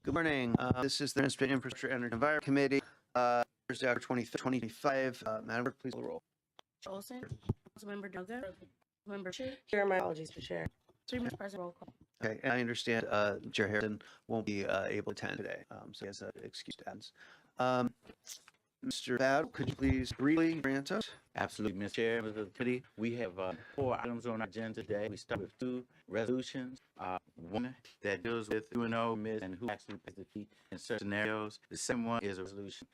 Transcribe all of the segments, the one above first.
Good morning. This is the Administrative Infrastructure Energy Environment Committee. Thursday, October 23rd, 2025. Madam Clerk, please call the roll. Olson, Councilmember Doga, Member Chair, Here, my apologies, Mr. Chair. 3 minutes President roll call. Okay, and I understand Chair Harrison won't be able to attend today, so he has an excuse to absence. Mr. Battle, could you please briefly orient us? Absolutely, Mr. Chair, members of the committee. We have 4 items on our agenda today. We start with 2 resolutions. One that deals with UNO and who actually pays the fee in certain scenarios. The second one is a resolution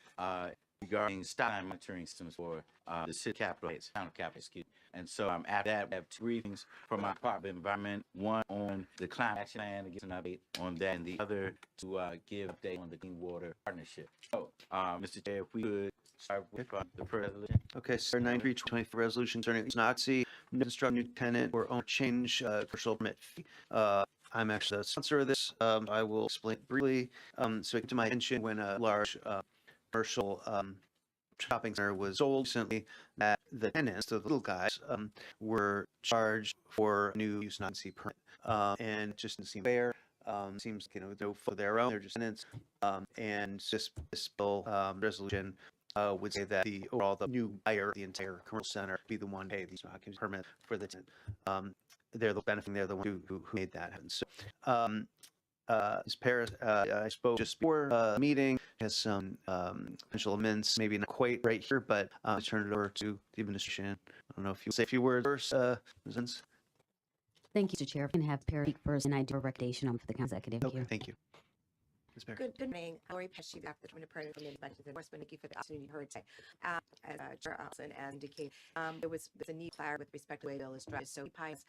regarding style monitoring systems for the city capital, county capital, excuse me. And so after that, we have 2 briefings from our Department of Environment. One on the climate action plan to get an update on that, and the other to give an update on the Clean Water Partnership. So, Mr. Chair, if we could start with the first resolution. Okay, sir, 9324 resolution concerning Nazi, new construct, new tenant, or owner change commercial permit fee. I'm actually the sponsor of this. I will explain briefly. So it came to my attention when a large commercial shopping center was sold recently that the tenants, the little guys, were charged for a new use non-C permit, and it just didn't seem fair. Seems no for their own, they're just tenants, and this bill resolution would say that the new buyer of the entire commercial center be the one pay these occupancy permit for the tenant. They're the benefiting. They're the one who made that happen. So, Ms. Paris, I spoke just before the meeting. Has some potential amendments, maybe not quite right here, but I'll turn it over to the administration. I don't know if you'll say a few words first, Ms. Enns. Thank you, Mr. Chair. I can have Perry speak first, and I do a recommendation on for the council executive. Okay, thank you. Ms. Paris. Good morning. Lori Pesci, after the Department of Budget Enforcement. Thank you for the opportunity you heard today. As Chair Olson indicated, there's a need to clarify with respect to the way the bill is drafted. So PIES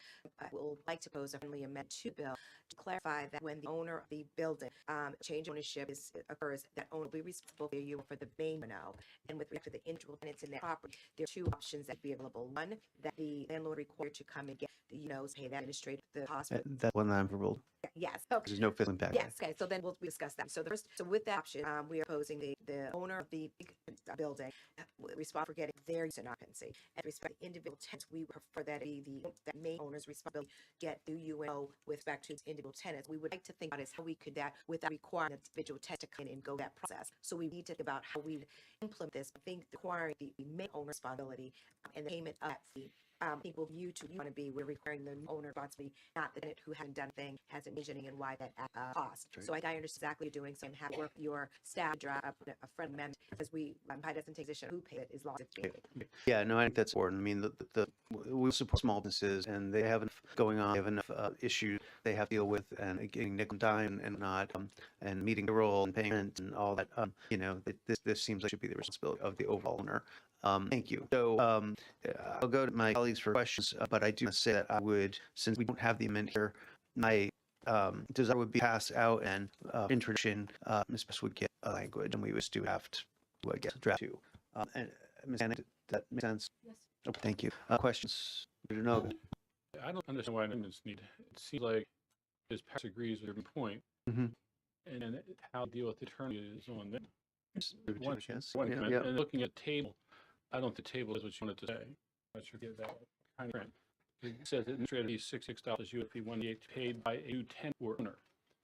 will like to pose a friendly amendment to the bill to clarify that when the owner of the building change ownership occurs, that owner will be responsible for the main now. And with respect to the individual tenants in that property, there are 2 options that be available. One, that the landlord required to come and get the pay that administrative the cost. That one I'm overruled. Yes. Okay. There's no physical impact. Yes. Okay. So then we'll discuss that. So with that option, we are proposing the owner of the building responsible for getting their use and occupancy. And with respect to individual tenants, we prefer that be the main owner's responsibility to get the UNO with respect to individual tenants. We would like to think about is how we could that without requiring an individual tenant to come in and go that process. So we need to think about how we would implement this. I think requiring the main owner responsibility and the payment of that fee. People view to want to be we're requiring the owner responsibility, not the tenant who hasn't done anything, hasn't changed anything, and why that cost. Right. So I understand exactly what you're doing. So and have work your staff draw up a friendly amendment because PI doesn't take position who paid it as long as it's paid. Yeah, no, I think that's important. I mean, we support small businesses, and they have enough going on. They have enough issues they have to deal with, and getting nickel and dime and not, and meeting the role and paying rent and all that. This seems like it should be the responsibility of the overall owner. Thank you. So I'll go to my colleagues for questions, but I do want to say that I would, since we don't have the amendment here, my desire would be pass out and introduction. Ms. Best would get a language, and we would still have to get a draft 2. And Ms. Anna, does that make sense? Yes. Oh, thank you. Questions? No. I don't understand why amendments need. It seems like Ms. Paris agrees with your point, Mm-hmm. and how to deal with the attorney is on them. One chance. One Yeah, comment. yeah. And looking at table, I don't think the table is what you wanted to say. I should get that kind of print. It says administrative fee $66 UFP 188 paid by a new tenant or owner.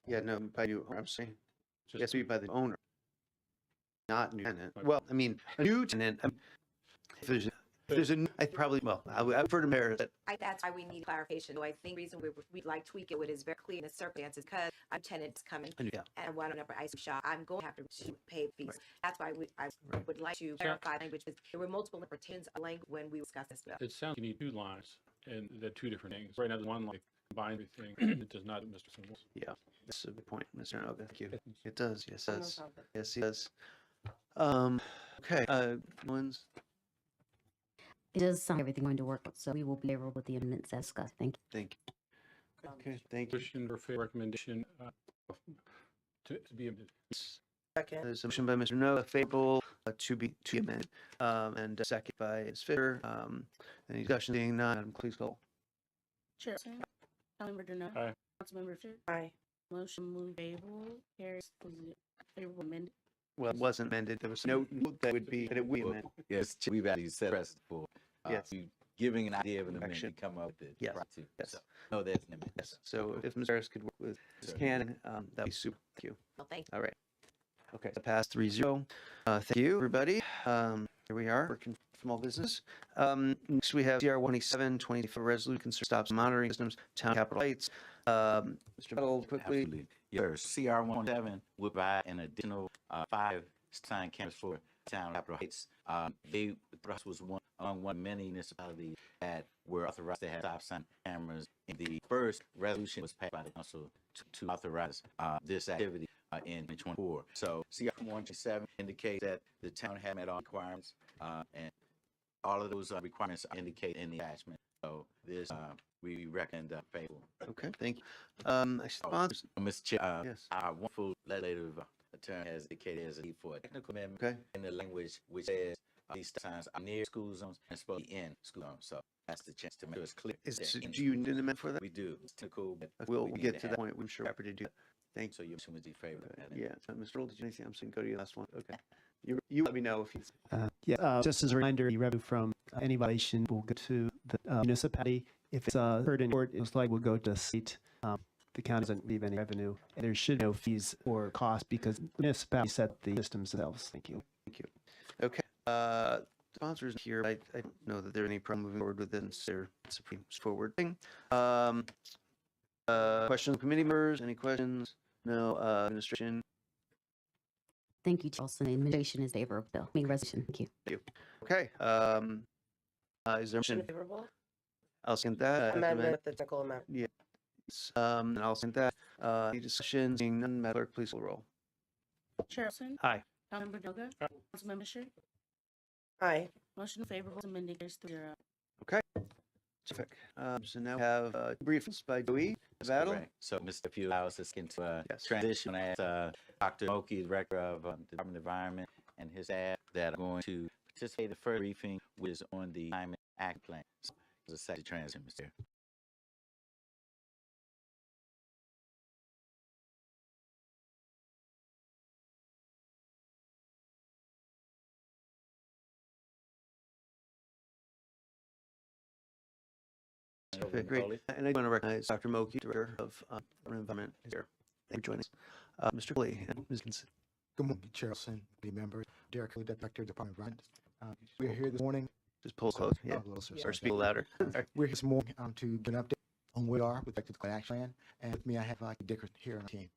Yeah, no, by new. I'm saying it Just has to be by the owner, not new tenant. Okay. Well, I mean, a new tenant. If there's a, I probably, well, I would prefer to marry it. That's why we need clarification. So I think the reason we'd like to tweak it with is very clear in the circumstances because I'm tenants coming Yeah. and one number ice shop, I'm going to have to pay fees. Right. That's why I would like to clarify language because there were multiple interpretations of language when we discussed this bill. It sounds you need 2 lines, and they're 2 different things. Right now, there's one line combine everything. It does not, Mr. Simmons. Yeah, that's a good point, Mr. Noga. Thank you. It does. Yes, it does. problem. Yes, it does. Okay. Ones. It does sound like everything going to work, so we will be able with the amendments as discussed. Thank you. Thank you. Okay. Thank you. Motion or favor recommendation to be amended. Second. There's a motion by Mr. Noga, favorable to be amended, and a second by Ms. Fitter. Any discussion? Being none, Madam, please call. Chair Olson, Councilmember Doga, Aye. Councilmember Chair, Aye. motion move favorable, carries favorable amendment. Well, it wasn't amended. There was no note that would be that it would be amended. Yes, we've actually set precedent for Yes. you giving an idea of an amendment, Action. you come up with it. Yes, prior to. yes. So, no, there's an amendment. Yes, so if Ms. Harris could work with Ms. Sure. Cannon, that'd be super. Thank you. Well, thank you. All right. Okay, so passed 3-0. Thank you, everybody. Here we are, working small business. Next we have CR 127, for resolution concern stops and monitoring systems, town capital lights. Mr. Vettel, quickly. Absolutely. Yes, sir. CR 117 would provide an additional 5 sign cameras for town Capitol Heights. They Thrust was among one of many municipalities that were authorized to have stop sign cameras. And the first resolution was passed by the council to authorize this activity in 2024. So CR 127 indicates that the town had met all requirements, and all of those requirements are indicated in the attachment. So this we recommend favorable. Okay, thank you. I sponsor. Mr. Chair, Yes. our wonderful legislative attorney has indicated as a need for a technical amendment Okay. in the language which says these signs are near school zones and supposed to be in school zones. So that's the chance to make sure it's clear. that Do you need an amendment for that? we do. It's technical, but We'll we need get to add that it. point. I'm sure we're happy to do that. Thank So your motion would be favorable. you. Yeah, so Mr. Earl, did you anything? I'm saying go to your last one. Okay. You let me know if he's. Just as a reminder, the revenue from any violation will go to the municipality. If it's heard in court, it's like will go to the state. The county doesn't leave any revenue. And there should be no fees or costs because the municipality set the systems themselves. Thank you. Thank you. Okay. Sponsors here. I don't know that there's any problem moving forward with this. It's a pretty straightforward thing. Questions, committee members? Any questions? No. Administration. Thank you, Charleston. The administration is favorable. Bill. Make resolution. Thank you. Okay. Is there a motion? Favorable. I'll send that. Amendment with the technical amendment. Yes. And I'll send that. Any discussion? Seeing none, Madam Clerk, please call the roll. Chairperson? Aye. Councilmember Doga? Councilmember Bishop? Aye. Motion favorable, amending carries 3-0. Terrific. So now we have briefings by Joey. That's Battle. correct. So, Mr. If you allow us to get into Yes. transition, I ask Dr. Moki, Director of the Department of Environment, and his staff that are going to participate in the first briefing, which is on the Climate Action Plan. So, it's a second transition, Mr. Chair. Okay, great. And I want to recognize Dr. Moki, Director of Environment, is here. Thank you for joining us. Mr. Coley and Ms. Vincent. Good morning, Chairperson, committee members, Derek Lee, Director, Department of Environment. We're here this morning. Just pull close. Yeah. Oh, a little, sir, Or sorry. speak louder. Sorry. We're here this morning to give an update on where we are with respect to the climate action plan. And with me, I have Dicker here on the team.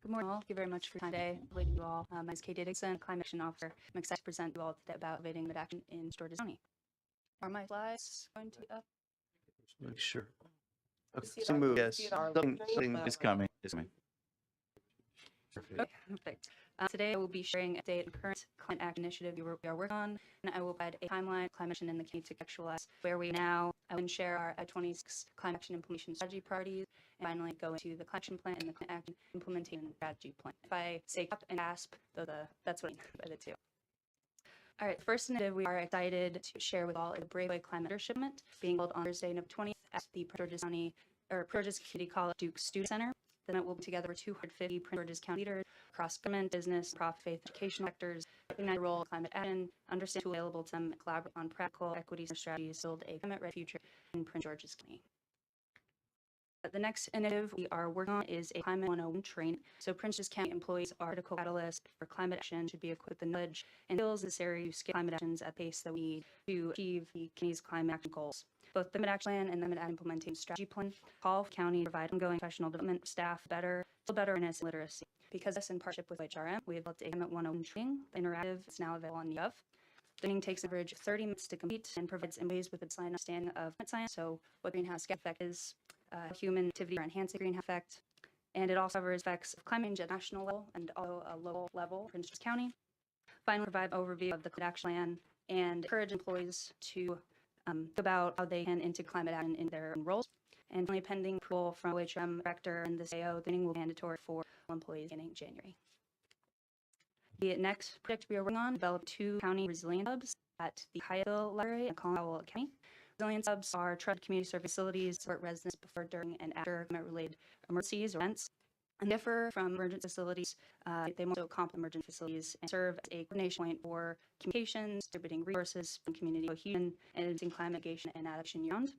Good morning, all. Thank you very much for your time today. Hello to you all. My name is Kate Dixon, Climate Action Officer. I'm excited to present to you all today about evading climate action in Georgia County. Are my slides going to be up? Make sure. Okay, see it so on- move, you yes. see it on- Something- It's coming. It's coming. Okay, perfect. Today I will be sharing a update on the current climate action initiative we are working on, and I will provide a timeline of climate action in the community to contextualize where we are now. I will then share our 26 climate action implementation strategy priorities, and finally go into the climate action plan and the climate action implementation strategy plan. If I say CAP and ASP, that's what I mean by the two. All right, the first initiative we are excited to share with all is the Brave Way Climate Leadership Summit being held on Thursday, November 20th at the Prince George's County or Prince George's Community College Duke Student Center. The event will be together with 250 Prince George's County leaders across government, business, profit, faith, educational sectors, recognize the role of climate action, understand tools available to them, and collaborate on practical equities and strategies to build a climate-ready future in Prince George's County. The next initiative we are working on is a Climate 101 training. So Prince George's County employees are critical catalysts for climate action, should be equipped with the knowledge and skills necessary to scale climate actions at pace that we need to achieve the county's climate action goals. Both the Climate Action Plan and the Climate Action Implementation Strategy Plan call for county to provide ongoing professional development, staff build better awareness and literacy. Because this, in partnership with HRM, we have developed a Climate 101 training. The interactive is now available on Gov. The training takes an average of 30 minutes to complete and provides employees with a baseline understanding of climate science, so what greenhouse gas effect is, human activity or enhancing greenhouse effect, and it also covers effects of climate change at national level and also a local level in Prince George's County. Finally, provide an overview of the climate action plan and encourage employees to think about how they can integrate climate action in their own roles. And finally, pending approval from OHM Director and the CAO, the training will be mandatory for all employees beginning January. The next project we are working on, develop 2 county resilience hubs at the Hyattville Library and Colorado County. Resilience hubs are trusted community service facilities to support residents before, during, and after climate-related emergencies or events. and differ from emergent facilities. They also complement emergent facilities and serve as a coordination point for communications, distributing resources, and community cohesion, and advancing climate mitigation and adaptation beyond.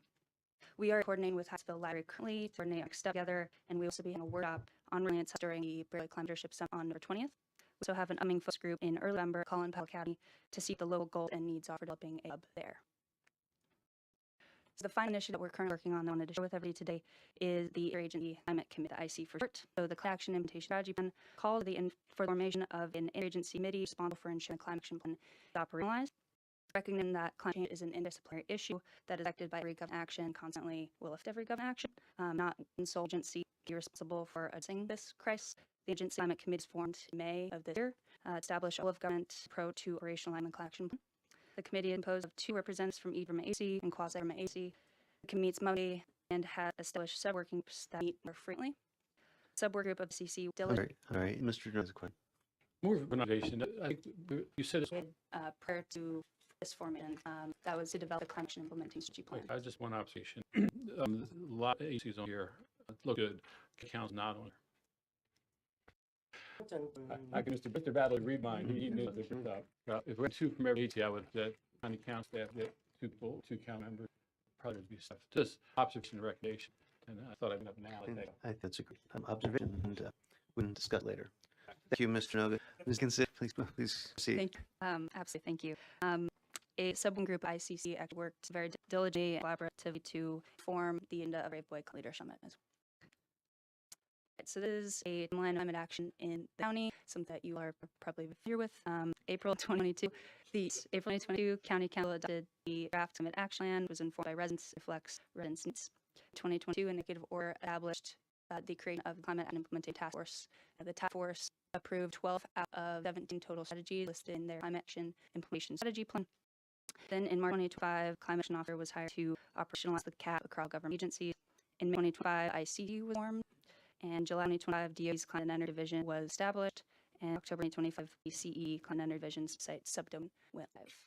We are coordinating with Hyattsville Library currently to coordinate our next step together, and we will also be having a workshop on resilience during the Berkeley Climate Leadership Summit on November 20th. We also have an upcoming focus group in early November, Collin Powell Academy, to see the local goals and needs are for developing a hub there. So the final initiative that we're currently working on that I wanted to share with everybody today is the Interagency Climate Committee, the IC for short. So the Climate Action Implementation Strategy Plan calls for the formation of an interagency committee responsible for ensuring the climate action plan is operationalized. Recognizing that climate change is an interdisciplinary issue that is affected by every government action, constantly will affect every government action, not one sole agency be responsible for addressing this crisis. The Agency Climate Committee was formed in May of this year, established all of government pro to operational climate action plan. The committee is composed of 2 representatives from each government agency and quasi-government agency. The committee meets monthly and has established sub-working groups that meet more frequently. Sub-work group of CC All right, Mr. Jones, a question. More of an observation. I think you said this. prior to this formation, that was to develop a climate action implementing strategy plan. I just one observation. A lot of agencies on here look good. Council's not on. I can Mr. Battle read mine. He knows the good stuff. If we're 2 from every agency, I would county council staff get 2 people, 2 council members. Probably be stuff. Just observation and recommendation. And I thought I'd have now. I think that's a great observation, and we can discuss later. Thank you, Mr. Noga. Ms. Kinsey, please proceed. Thank you. Absolutely, thank you. A sub-group ICC actually worked very diligently and collaboratively to form the agenda of Brave Boy Leader Summit as well. So this is a timeline of climate action in the county, something that you are probably familiar with. April 2022, County Council adopted the draft climate action plan, was informed by residents, reflects residents' needs. 2022, an executive order established the creation of the Climate and Implementation Task Force. The task force approved 12 out of 17 total strategies listed in their climate action implementation strategy plan. Then in March 2025, Climate Action Officer was hired to operationalize the CAP across government agencies. In May 2025, ICU was formed. And July 2025, DOE's Climate and Energy Division was established. And October 2025, the CE Climate and Energy Division site subdomain went live.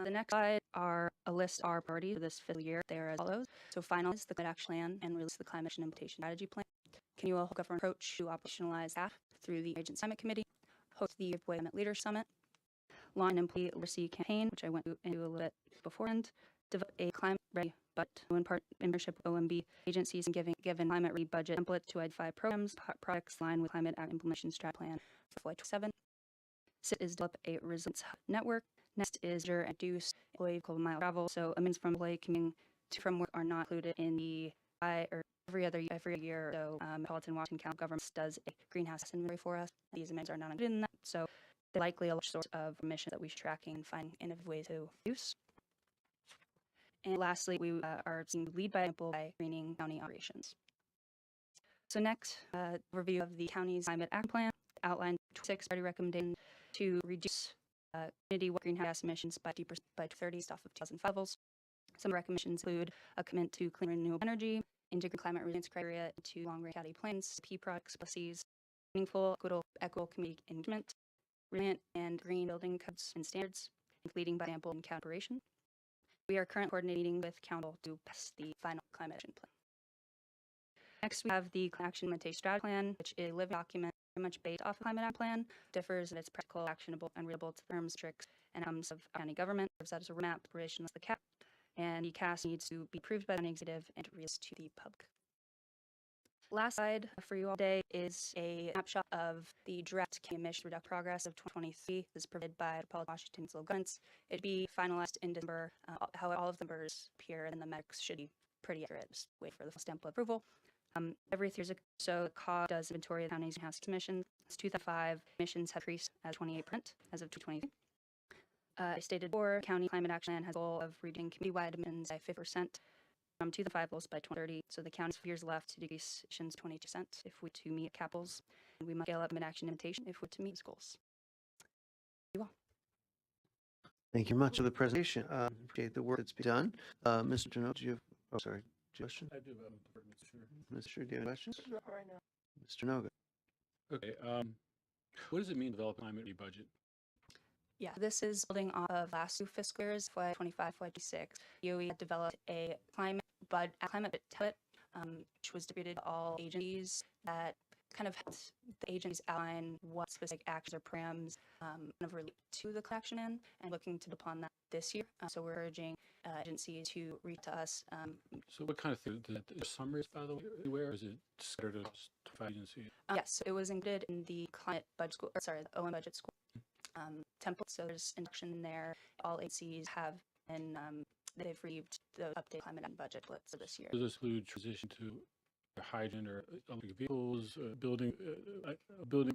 The next slide are a list of our priorities for this fiscal year. They are as follows. So finalize the Climate Action Plan and release the Climate Action Implementation Strategy Plan. Continue a whole government approach to operationalize that through the Agency Climate Committee. Host the Brave Boy Climate Leader Summit. Launch an employee literacy campaign, which I went into a little bit beforehand. Develop a climate-ready budget in partnership with OMB agencies and given climate-ready budget template to identify programs, products aligned with climate implementation strategy plan for FY27. SIT is develop a resilience network. Next is measure and reduce employee vehicle mile travel. So emissions from employee commuting to from work are not included in the every year. So Metropolitan Washington County government does a greenhouse inventory for us. These emissions are not included in that. So they're likely a large source of emissions that we should track and find innovative ways to reduce. And lastly, we are seeing lead by example by greening county operations. So next, review of the county's climate action plan outlined 26 priority recommendations to reduce community greenhouse gas emissions by 50% by 2030 off of 2005 levels. Some recommendations include a commitment to clean renewable energy, integrate climate resilience criteria into long-range county plans, P products, policies, meaningful, equitable community engagement, resilient and green building codes and standards, leading by example in county operation. We are currently coordinating with council to pass the final climate action plan. Next, we have the Climate Action Implementation Strategy Plan, which is a living document very much based off of Climate Action Plan, differs in its practical, actionable, and readable to the terms, tricks, and outcomes of county government, serves as a roadmap, preparation of the CAP, and ECAS needs to be approved by the county executive and released to the public. Last slide for you all today is a snapshot of the draft county emission reduction progress of 2023. This is provided by the Republic of Washington local governments. It'd be finalized in December. How all of the numbers appear and the metrics should be pretty accurate. Just wait for the stamp of approval. Every 3 years or so, the CAUG does inventory of the county's greenhouse emissions. Since 2005, emissions have increased at 28% as of 2023. I stated before, county climate action plan has a goal of reducing community-wide emissions by 50% from 2005 levels by 2030. So the county's 4 years left to decrease emissions 20% if we to meet capitals, and we must scale up climate action implementation if we to meet these goals. Thank you all. Thank you much for the presentation. Appreciate the work that's been done. Mr. Deneau, do you have, oh, sorry, do you have a question? I do have a Mr. Chair. Mr. Do you have questions? Mr. Noga. Okay. What does it mean to develop a climate budget? Yeah, this is building off of last 2 fiscal years, FY25, FY26. DOE had developed a climate template which was distributed to all agencies that kind of helped the agencies outline what specific actions or programs kind of relate to the collection in and looking to upon that this year. So we're urging agencies to reach to us. So what kind of thing, the summaries, by the way, where is it scattered across 5 agencies? Yes, it was included in the climate budget school, or sorry, the OM budget school template. So there's induction in there. All agencies have been, they've received the updated climate and budget blitz for this year. Does this include transition to hydrogen or electric vehicles, building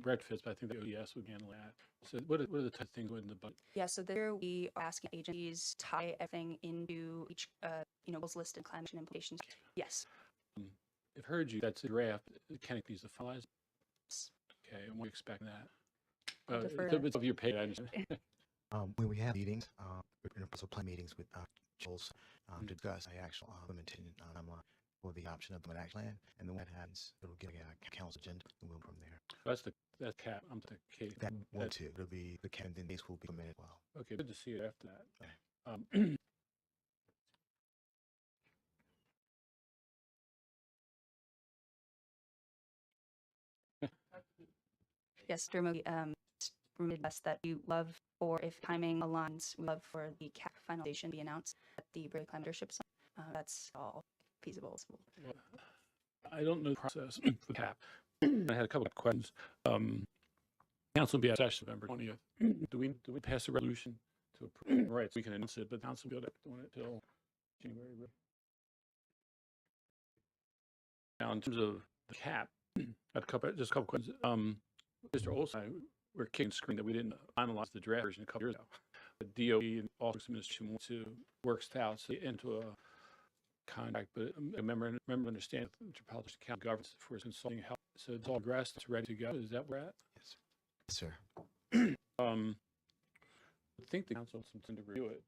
breakfast? I think the ODS would handle that. So what are the type of things in the budget? Yeah, so there we are asking agencies to tie everything into each, goals listed climate action implications. Yes. I've heard you, that's a draft. Can it be finalized? Okay, and we expect that. I'll defer It's of your pay, I understand. When we have meetings, we're going to also plan meetings with Jules to discuss the actual implementation timeline for the option of the action plan, and then when that happens, it'll get a council agenda, and we'll from there. That's cap. I'm the K. That one too. It'll be the Camden days will be permitted. Well, Okay, good to see you after that. Yes, Dermot, reminded us that you love, or if timing aligns, we love for the CAP finalization be announced at the Berkeley Climate Leadership Summit. That's all feasible. Well, I don't know the process for CAP. I had a couple of questions. Council will be at session November 20th. Do we pass a resolution to approve? Right, so we can announce it, but council will be able to do it till January. Now, in terms of the CAP, just a couple questions. Mr. Olson, we're kicking screen that we didn't finalize the draft version a couple years ago. The DOE and Office of Administration want to work out into a contract, but remember understand the Metropolitan County government for its consulting help. So it's all progressed, it's ready to go. Is that where we're at? yes, sir. I think the council has some time to review it,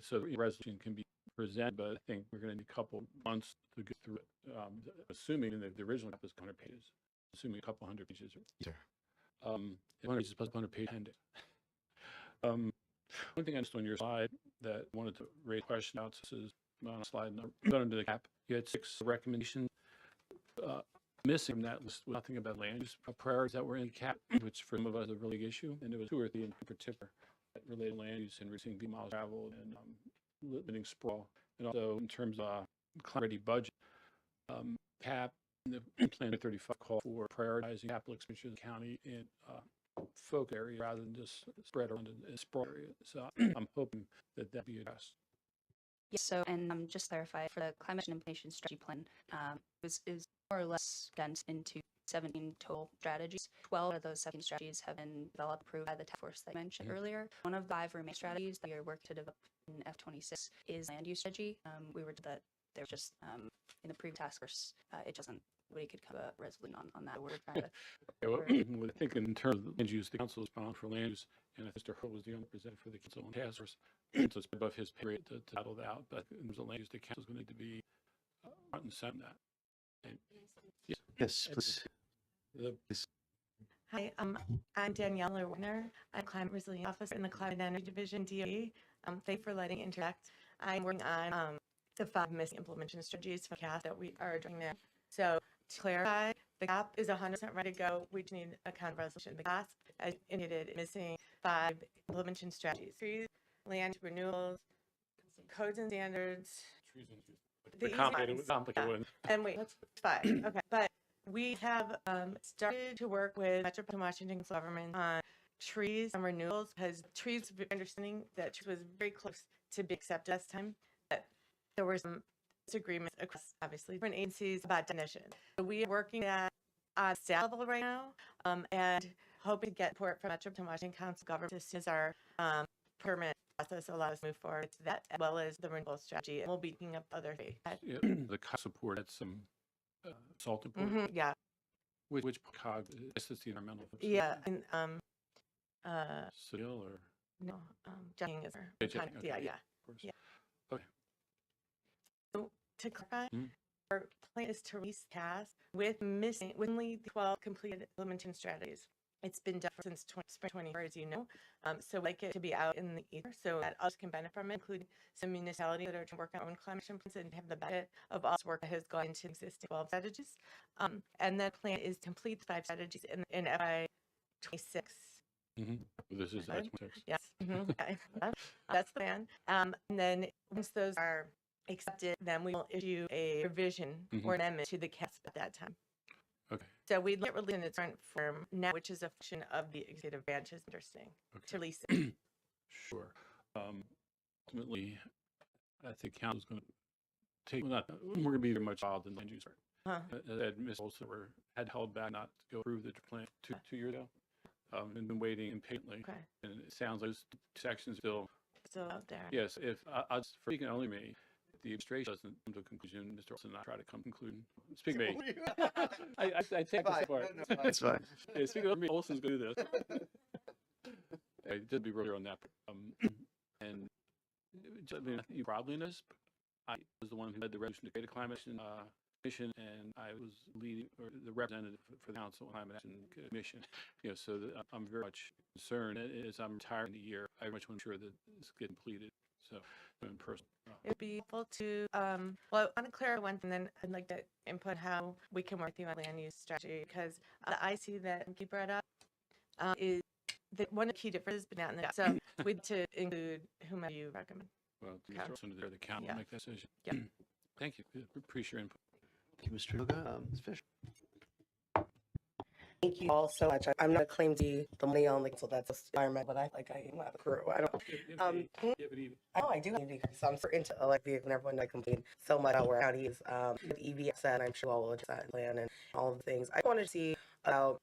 so the resolution can be presented, but I think we're going to need a couple months to get through it. Assuming the original map is 100 pages, assuming a couple hundred pages. Yes, sir. 100 pages plus 100 page appendix. One thing I noticed on your slide that I wanted to raise a question out, this is on slide number under the CAP. You had 6 recommendations. Missing from that list was nothing about land use priorities that were in CAP, which for some of us is a really big issue, and there was 2 or 3 in particular that related to land use and reducing miles traveled and limiting sprawl, and also in terms of climate ready budget. CAP and the Plan 35 call for prioritizing capital expenditures in the county in folk area rather than just spread around in sprawl area. So I'm hoping that be addressed. Yes, so, and just to clarify, for the climate action implementation strategy plan, is more or less condensed into 17 total strategies. 12 of those 17 strategies have been developed, approved by the task force that I mentioned earlier. One of the 5 remaining strategies that we are working to develop in F26 is land use strategy. We were that there was just in the previous task force, it doesn't. We could come a resolution on that. We're trying to. Okay, well, I think in terms of land use, the council is bound for land use, and Mr. Hurl was the only representative for the council on task force, so it's above his period to title that out. But in terms of land use, the council is going to need to be front and center that. And, Yes, please. Hi, I'm Danielle Warner. I'm Climate Resilience Officer in the Climate Energy Division, DOE. Thank you for letting me interact. I'm working on the 5 missing implementation strategies for CAP that we are doing there. So to clarify, the CAP is 100% ready to go. We just need a kind of resolution. The CAP, as indicated, missing 5 implementation strategies: trees, land renewals, codes and standards. the easy complicated ones. Yeah. one. And wait, that's 5. Okay, but we have started to work with Metropolitan Washington government on trees and renewals, because trees, understanding that trees was very close to be accepted last time, but there were some disagreements across, obviously, different agencies about definition. So we are working at staff level right now, and hoping to get support from Metropolitan Washington Council government as soon as our permit process allows us to move forward to that, as well as the renewal strategy. And we'll be picking up other things. Yeah, the COG support had some salt import. Yeah. Which COG? Is this the environmental? folks? Yeah. And Still or? no, Jacking is our Jacking, kind of- yeah, okay, yeah. Of course. Yeah. Okay. So to clarify, Mhm. our plan is to release task with missing only the 12 completed implementation strategies. It's been done since spring 24, as you know. So I'd like it to be out in the ether so that others can benefit from it, including some municipalities that are trying to work on their own climate action plans and have the benefit of all this work that has gone into existing 12 strategies. And that plan is to complete the 5 strategies in FY 26. This is Good. I-26. Yes. Okay. That's the plan. And then once those are accepted, then we will issue a revision or amendment to the CASP at that time. Okay. So we'd let release in its current form now, which is a function of the executive branch's understanding to Okay. release it. Sure. Ultimately, I think council's going to take, well, not, we're going to be very much involved in land use. Huh. Ms. Olson had held back not to go through the plan 2 years ago. And been waiting impatiently. Okay. And it sounds like those sections still, Still out there. yes, if, for speaking only me, if the administration doesn't come to a conclusion, Mr. Olson and I try to come to a conclusion. Speak me. I take this apart. It's fine. Yeah, speaking of me, Olson's going to do this. I did be real on that. And I mean, you probably know this, but I was the one who led the resolution to create a climate action commission, and I was leading or the representative for the council climate action commission. You know, so I'm very much concerned. As I'm retiring the year, I very much want to ensure that this gets completed. So, in person. It'd be helpful to, well, I want to clarify one thing, then I'd like to input how we can work with you on land use strategy, because the IC that you brought up is that one of the key differences, but not in the, so we'd to include whomever you recommend. Well, Okay. Mr. Olson, the council Yeah. will make that decision. Yeah. Thank you. Appreciate your input. Thank you, Mr. Yoga. Ms. Fisher. Thank you all so much. I'm not claiming to be the money on the council that's just environment, but I am not a crew. I don't. I know I do need to, so I'm certain to elect vehicle and everyone that complained so much about where county is with EVS, and I'm sure all will just that plan and all of the things. I wanted to see about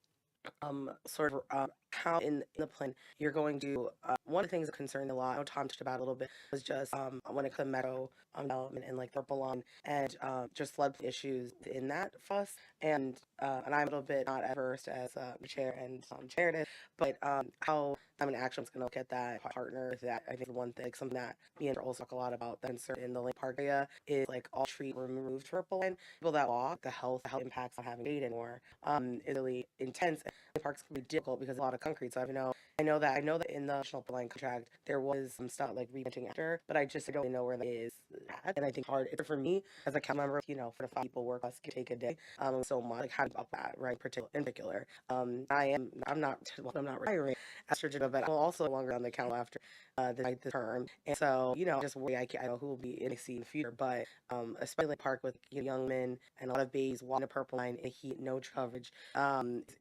sort of how in the plan you're going to one of the things that concerned a lot, I know Tom touched about a little bit, was just when it comes to meadow development and like purple lawn and just flood issues in that fuss, and I'm a little bit not adverse as the chair and Meredith, but how I'm an action's going to look at that partner with that. I think the one thing, like something that me and also talk a lot about the concern in the Lake Park area is like all trees removed purple line. People that walk, the health impacts of having shade anymore is really intense. The parks can be difficult because a lot of concrete. So I know that in the National Line contract there was some stuff like repainting after, but I don't really know where that is at. And I think hard for me as a council member, 4 to 5 people work us can take a day. So much like how to up that right in particular. I'm not retiring after Virginia, but I'm also no longer on the council after the term. And so, just worry I know who will be in the seat in the future, but especially like park with young men and a lot of babies walking the purple line in heat, no coverage,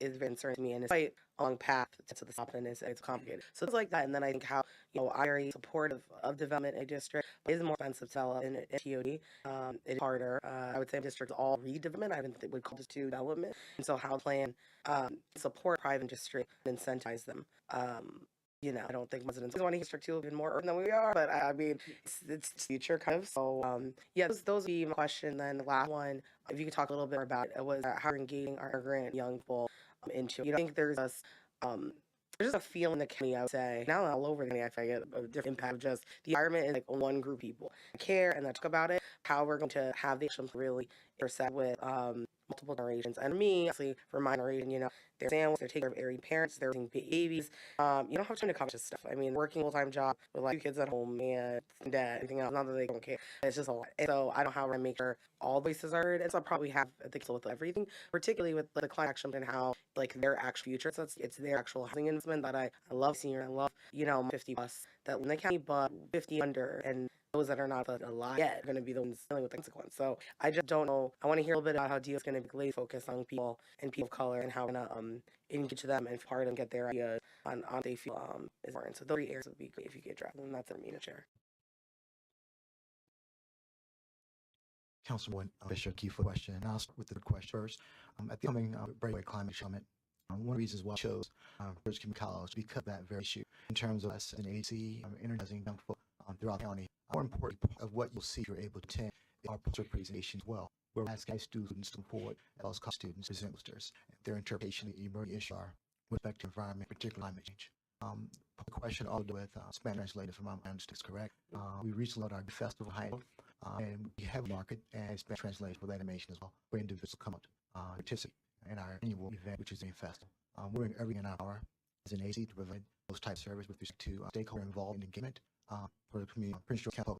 is very concerning to me. And it's quite a long path to the top, and it's complicated. So it's like that. And then I think how, I'm very supportive of development in a district. It is more expensive to develop in TOD. It's harder. I would say districts all redevelopment. I would call this to development. And so how plan support private district and incentivize them. I don't think residents want to district 2 even more urban than we are, but I mean, it's future kind of. So, those would be my question. Then the last one, if you could talk a little bit about it, was how you're engaging our immigrant young people into. I think there's just a feel in the county, I would say, now all over the county, I get a different impact of just the environment is like one group of people care and that talk about it, how we're going to have the actions really intersect with multiple generations. And me, actually, for my generation, they're sandwiches, they're taking care of airy parents, they're raising babies. You don't have time to cover this stuff. I mean, working full-time job with like 2 kids at home and dad, everything else, not that they don't care. It's just a lot. And so I don't know how we're going to make sure all voices are heard. And so I probably have the deal with everything, particularly with the climate action and how like their actual future. So it's their actual housing investment that I love seeing. I love, 50 plus that in the county, but 50 under, and those that are not alive yet are going to be the ones dealing with the consequence. So I just don't know. I want to hear a little bit about how DEO is going to really focus on people and people of color and how we're going to engage them and part and get their ideas on they feel is important. So those 3 areas would be great if you could address them. That's me to share. Councilwoman Fisher, key for question. And I'll start with the question first. At the upcoming Breakaway Climate Summit, one of the reasons why I chose Georgia Community College because of that very issue in terms of us as an agency, energizing young people throughout the county. More important of what you'll see if you're able to attend is our poster presentation as well, where we're asking students to come forward as well as college students present posters their interpretation of the emerging issues are with respect to environment, particularly climate change. The question all with Spanish translated from my understanding is correct. We recently held our festival and we have a market and Spanish translated for that animation as well, where individuals come out to participate in our annual event, which is a festival. We're doing everything in our power as an agency to provide those type of service with respect to stakeholder involvement and engagement for the community. Prince George County Public